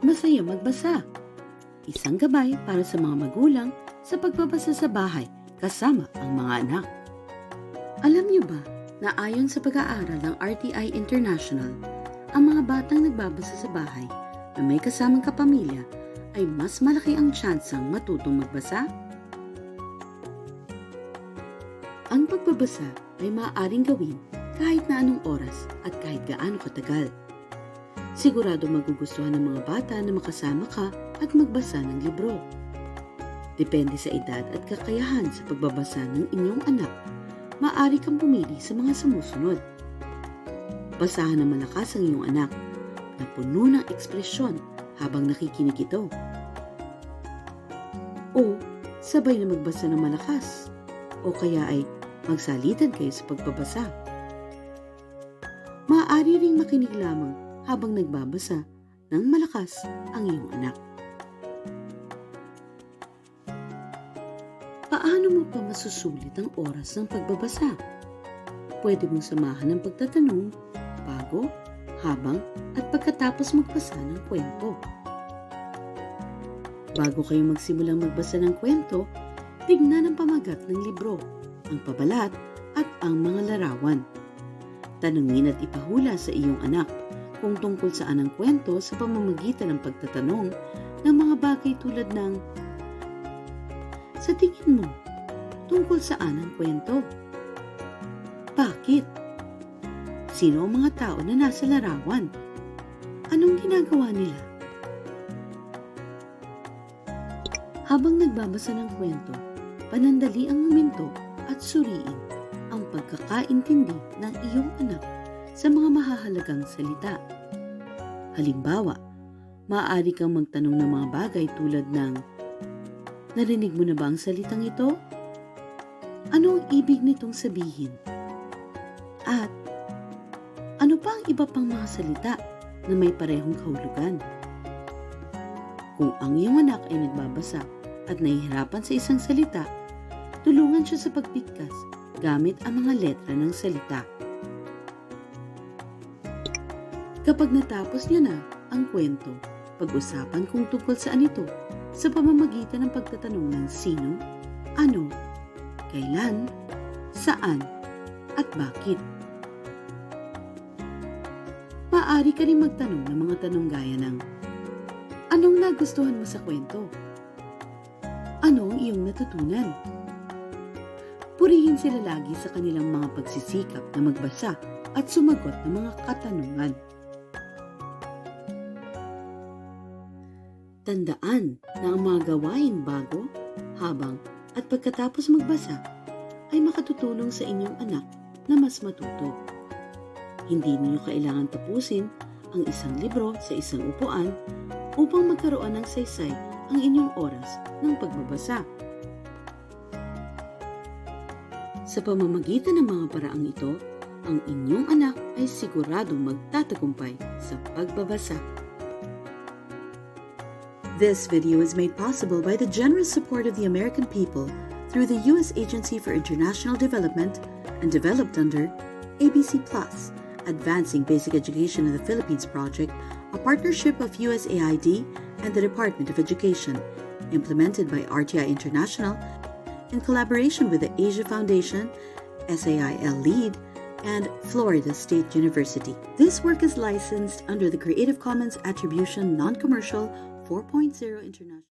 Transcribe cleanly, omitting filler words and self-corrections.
Masaya magbasa. Isang gabay para sa mga magulang sa pagbabasa sa bahay kasama ang mga anak. Alam niyo ba na ayon sa pag-aaral ng RTI International, ang mga batang nagbabasa sa bahay na may kasamang kapamilya ay mas malaki ang tsansang matutong magbasa? Ang pagbabasa ay maaaring gawin kahit na anong oras at kahit gaano katagal. Sigurado magugustuhan ng mga bata na makasama ka at magbasa ng libro. Depende sa edad at kakayahan sa pagbabasa ng inyong anak, maaari kang pumili sa mga sumusunod. Basahan ng malakas ang iyong anak na puno ng ekspresyon habang nakikinig ito. O sabay na magbasa ng malakas. O kaya ay magsalitan kayo sa pagbabasa. Maaari ring makinig lamang habang nagbabasa ng malakas ang iyong anak. Paano mo pa masusulit ang oras ng pagbabasa? Pwede mong samahan ng pagtatanong bago, habang at pagkatapos magbasa ng kwento. Bago kayo magsimulang magbasa ng kwento, tignan ang pamagat ng libro, ang pabalat at ang mga larawan. Tanungin at ipahula sa iyong anak kung tungkol saan ang kwento sa pamamagitan ng pagtatanong ng mga bagay tulad ng, sa tingin mo, tungkol saan ang kwento? Bakit? Sino ang mga tao na nasa larawan? Anong ginagawa nila? Habang nagbabasa ng kwento, panandali ang huminto at suriin ang pagkakaintindi ng iyong anak sa mga mahahalagang salita. Halimbawa, maaari kang magtanong ng mga bagay tulad ng, narinig mo na ba ang salitang ito? Ano ang ibig nitong sabihin? At, ano pa ang iba pang mga salita na may parehong kahulugan? Kung ang iyong anak ay nagbabasa at nahihirapan sa isang salita, tulungan siya sa pagbigkas gamit ang mga letra ng salita. Kapag natapos niya na ang kwento, pag-usapan kung tungkol saan ito sa pamamagitan ng pagtatanong ng sino, ano, kailan, saan, at bakit. Maaari ka rin magtanong ng mga tanong gaya ng, anong nagustuhan mo sa kwento? Ano ang iyong natutunan? Purihin sila lagi sa kanilang mga pagsisikap na magbasa at sumagot ng mga katanungan. Tandaan na ang mga gawain bago, habang at pagkatapos magbasa ay makatutulong sa inyong anak na mas matuto. Hindi niyo kailangan tapusin ang isang libro sa isang upuan upang magkaroon ng saysay ang inyong oras ng pagbabasa. Sa pamamagitan ng mga paraang ito, ang inyong anak ay siguradong magtatagumpay sa pagbabasa. This video is made possible by the generous support of the American people through the U.S. Agency for International Development and developed under ABC Plus, Advancing Basic Education in the Philippines Project, a partnership of USAID and the Department of Education, implemented by RTI International in collaboration with the Asia Foundation, SAIL LEAD, and Florida State University. This work is licensed under the Creative Commons Attribution Non-Commercial 4.0 International.